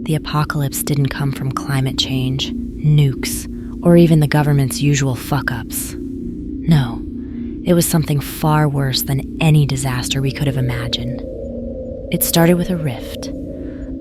The apocalypse didn't come from climate change, nukes, or even the government's usual fuck-ups. No, it was something far worse than any disaster we could have imagined. It started with a rift,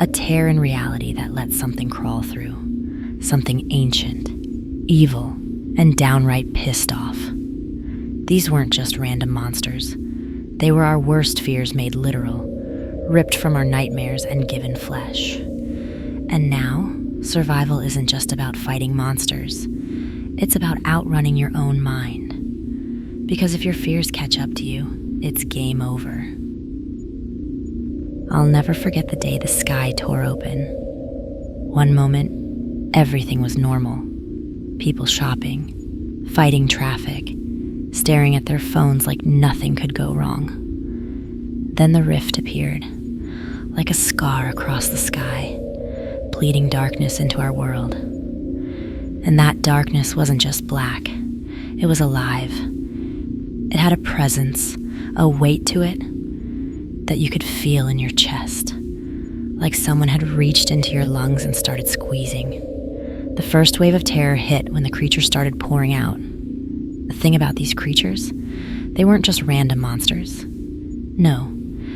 a tear in reality that let something crawl through, something ancient, evil, and downright pissed off. These weren't just random monsters. They were our worst fears made literal, ripped from our nightmares and given flesh. And now, survival isn't just about fighting monsters. It's about outrunning your own mind. Because if your fears catch up to you, it's game over. I'll never forget the day the sky tore open. One moment, everything was normal. People shopping, fighting traffic, staring at their phones like nothing could go wrong. Then the rift appeared, like a scar across the sky, bleeding darkness into our world. And that darkness wasn't just black, it was alive. It had a presence, a weight to it that you could feel in your chest, like someone had reached into your lungs and started squeezing. The first wave of terror hit when the creatures started pouring out. The thing about these creatures, they weren't just random monsters. No,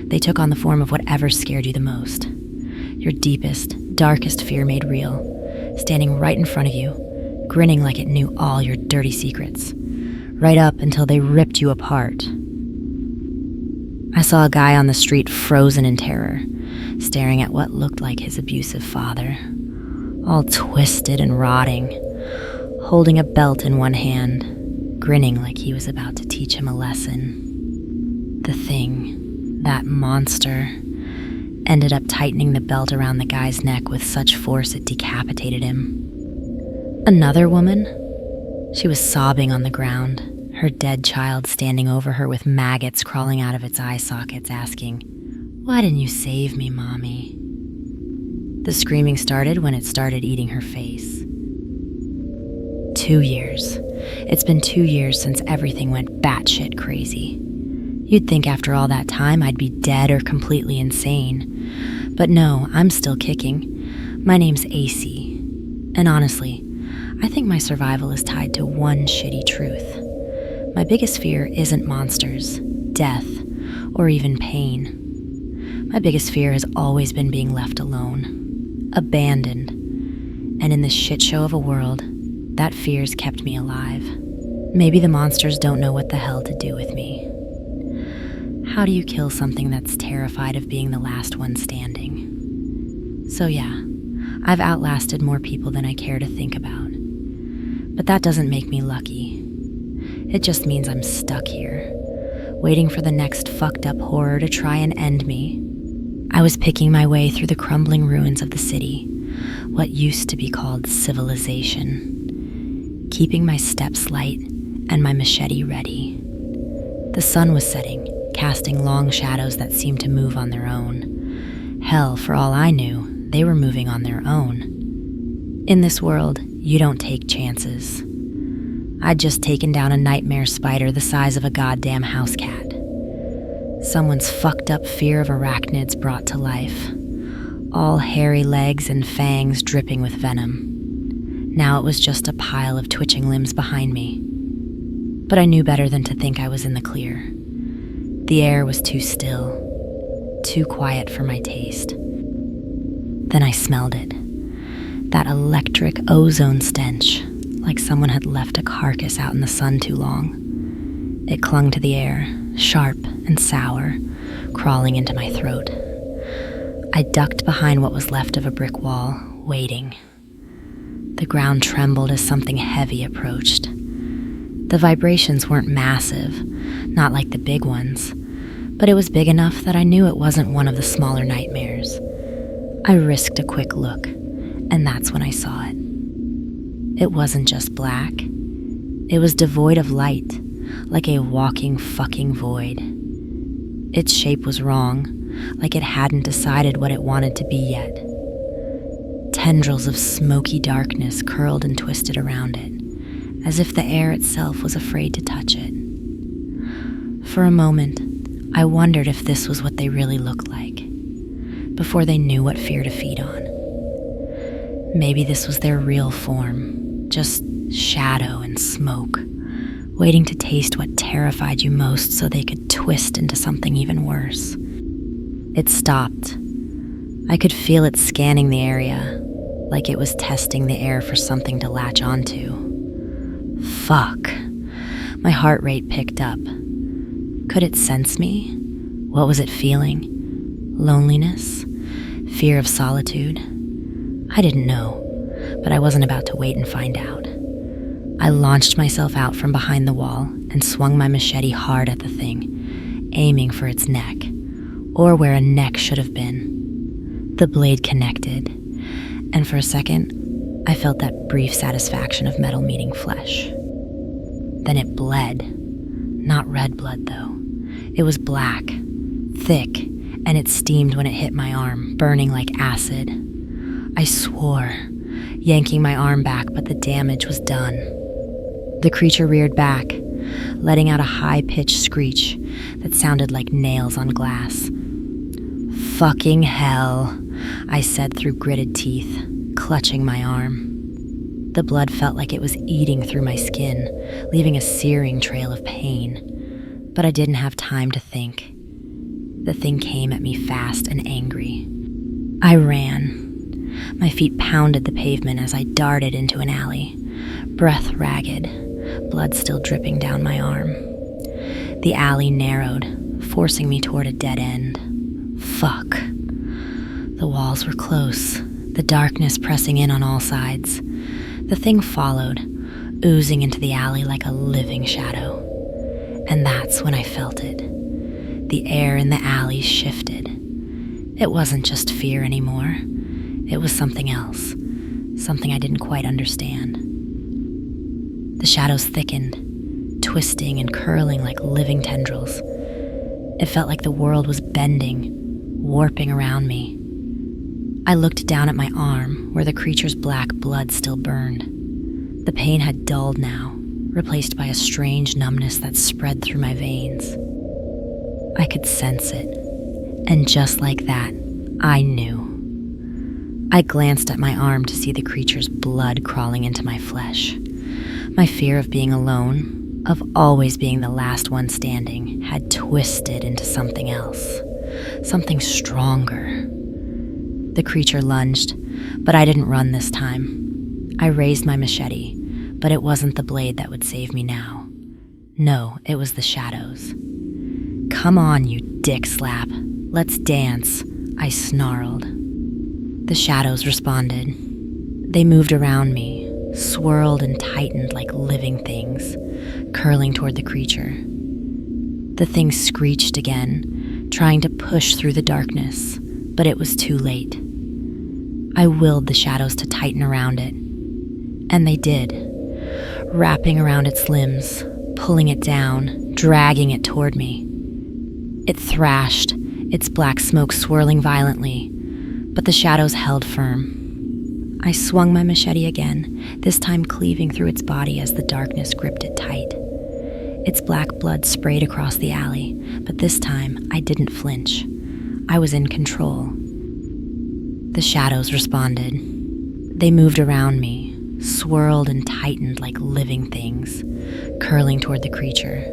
they took on the form of whatever scared you the most. Your deepest, darkest fear made real, standing right in front of you, grinning like it knew all your dirty secrets, right up until they ripped you apart. I saw a guy on the street frozen in terror, staring at what looked like his abusive father, all twisted and rotting, holding a belt in one hand, grinning like he was about to teach him a lesson. The thing, that monster, ended up tightening the belt around the guy's neck with such force it decapitated him. Another woman? She was sobbing on the ground, her dead child standing over her with maggots crawling out of its eye sockets, asking, "Why didn't you save me, Mommy?" The screaming started when it started eating her face. 2 years. It's been 2 years since everything went batshit crazy. You'd think after all that time I'd be dead or completely insane. But no, I'm still kicking. My name's AC. And honestly, I think my survival is tied to one shitty truth. My biggest fear isn't monsters, death, or even pain. My biggest fear has always been being left alone, abandoned. And in this shit show of a world, that fear's kept me alive. Maybe the monsters don't know what the hell to do with me. How do you kill something that's terrified of being the last one standing? So yeah, I've outlasted more people than I care to think about. But that doesn't make me lucky. It just means I'm stuck here, waiting for the next fucked up horror to try and end me. I was picking my way through the crumbling ruins of the city, what used to be called civilization, keeping my steps light and my machete ready. The sun was setting, casting long shadows that seemed to move on their own. Hell, for all I knew, they were moving on their own. In this world, you don't take chances. I'd just taken down a nightmare spider the size of a goddamn house cat. Someone's fucked up fear of arachnids brought to life. All hairy legs and fangs dripping with venom. Now it was just a pile of twitching limbs behind me. But I knew better than to think I was in the clear. The air was too still, too quiet for my taste. Then I smelled it. That electric ozone stench, like someone had left a carcass out in the sun too long. It clung to the air, sharp and sour, crawling into my throat. I ducked behind what was left of a brick wall, waiting. The ground trembled as something heavy approached. The vibrations weren't massive, not like the big ones, but it was big enough that I knew it wasn't one of the smaller nightmares. I risked a quick look, and that's when I saw it. It wasn't just black. It was devoid of light, like a walking fucking void. Its shape was wrong, like it hadn't decided what it wanted to be yet. Tendrils of smoky darkness curled and twisted around it, as if the air itself was afraid to touch it. For a moment, I wondered if this was what they really looked like, before they knew what fear to feed on. Maybe this was their real form, just shadow and smoke, waiting to taste what terrified you most so they could twist into something even worse. It stopped. I could feel it scanning the area, like it was testing the air for something to latch onto. Fuck. My heart rate picked up. Could it sense me? What was it feeling? Loneliness? Fear of solitude? I didn't know, but I wasn't about to wait and find out. I launched myself out from behind the wall and swung my machete hard at the thing, aiming for its neck, or where a neck should have been. The blade connected, and for a second, I felt that brief satisfaction of metal meeting flesh. Then it bled. Not red blood, though. It was black, thick, and it steamed when it hit my arm, burning like acid. I swore, yanking my arm back, but the damage was done. The creature reared back, letting out a high-pitched screech that sounded like nails on glass. "Fucking hell," I said through gritted teeth, clutching my arm. The blood felt like it was eating through my skin, leaving a searing trail of pain. But I didn't have time to think. The thing came at me fast and angry. I ran. My feet pounded the pavement as I darted into an alley, breath ragged, blood still dripping down my arm. The alley narrowed, forcing me toward a dead end. Fuck. The walls were close, the darkness pressing in on all sides. The thing followed, oozing into the alley like a living shadow. And that's when I felt it. The air in the alley shifted. It wasn't just fear anymore. It was something else, something I didn't quite understand. The shadows thickened, twisting and curling like living tendrils. It felt like the world was bending, warping around me. I looked down at my arm, where the creature's black blood still burned. The pain had dulled now, replaced by a strange numbness that spread through my veins. I could sense it, and just like that, I knew. I glanced at my arm to see the creature's blood crawling into my flesh. My fear of being alone, of always being the last one standing, had twisted into something else, something stronger. The creature lunged, but I didn't run this time. I raised my machete, but it wasn't the blade that would save me now. No, it was the shadows. "Come on, you dick slap. Let's dance," I snarled. The shadows responded. They moved around me, swirled and tightened like living things, curling toward the creature. The thing screeched again, trying to push through the darkness, but it was too late. I willed the shadows to tighten around it, and they did, wrapping around its limbs, pulling it down, dragging it toward me. It thrashed, its black smoke swirling violently, but the shadows held firm. I swung my machete again, this time cleaving through its body as the darkness gripped it tight. Its black blood sprayed across the alley, but this time I didn't flinch. I was in control. The shadows responded. They moved around me, swirled and tightened like living things, curling toward the creature.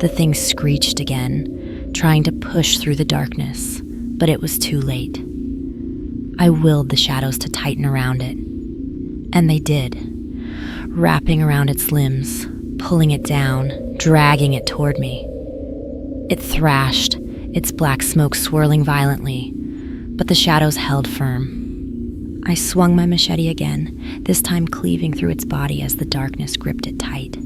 The thing screeched again, trying to push through the darkness, but it was too late. I willed the shadows to tighten around it, and they did, wrapping around its limbs, pulling it down, dragging it toward me. It thrashed, its black smoke swirling violently, but the shadows held firm. I swung my machete again, this time cleaving through its body as the darkness gripped it tight.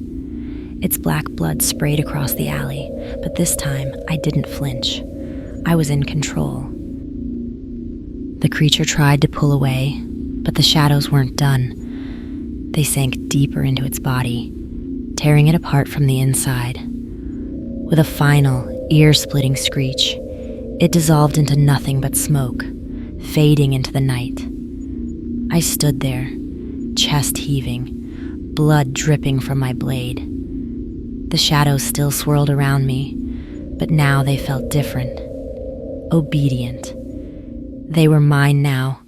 Its black blood sprayed across the alley, but this time I didn't flinch. I was in control. The creature tried to pull away, but the shadows weren't done. They sank deeper into its body, tearing it apart from the inside. With a final, ear-splitting screech, it dissolved into nothing but smoke, fading into the night. I stood there, chest heaving, blood dripping from my blade. The shadows still swirled around me, but now they felt different, obedient. They were mine now,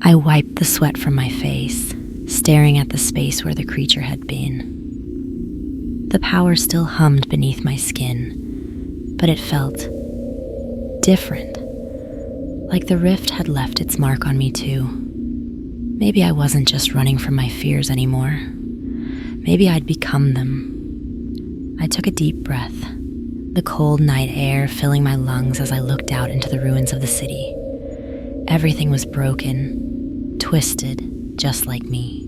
I wiped the sweat from my face, staring at the space where the creature had been. The power still hummed beneath my skin, but it felt different, like the rift had left its mark on me too. Maybe I wasn't just running from my fears anymore. Maybe I'd become them. I took a deep breath, the cold night air filling my lungs as I looked out into the ruins of the city. Everything was broken, twisted, just like me.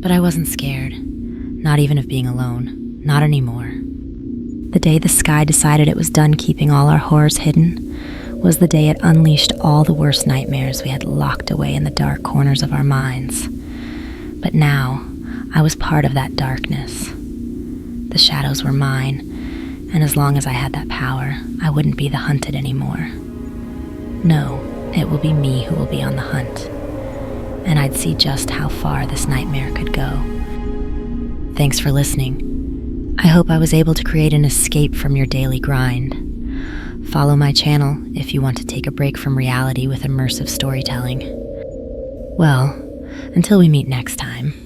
But I wasn't scared, not even of being alone, not anymore. The day the sky decided it was done keeping all our horrors hidden was the day it unleashed all the worst nightmares we had locked away in the dark corners of our minds. But now, I was part of that darkness. The shadows were mine, and as long as I had that power, I wouldn't be the hunted anymore. No, it will be me who will be on the hunt, and I'd see just how far this nightmare could go. Thanks for listening. I hope I was able to create an escape from your daily grind. Follow my channel if you want to take a break from reality with immersive storytelling. Well, until we meet next time.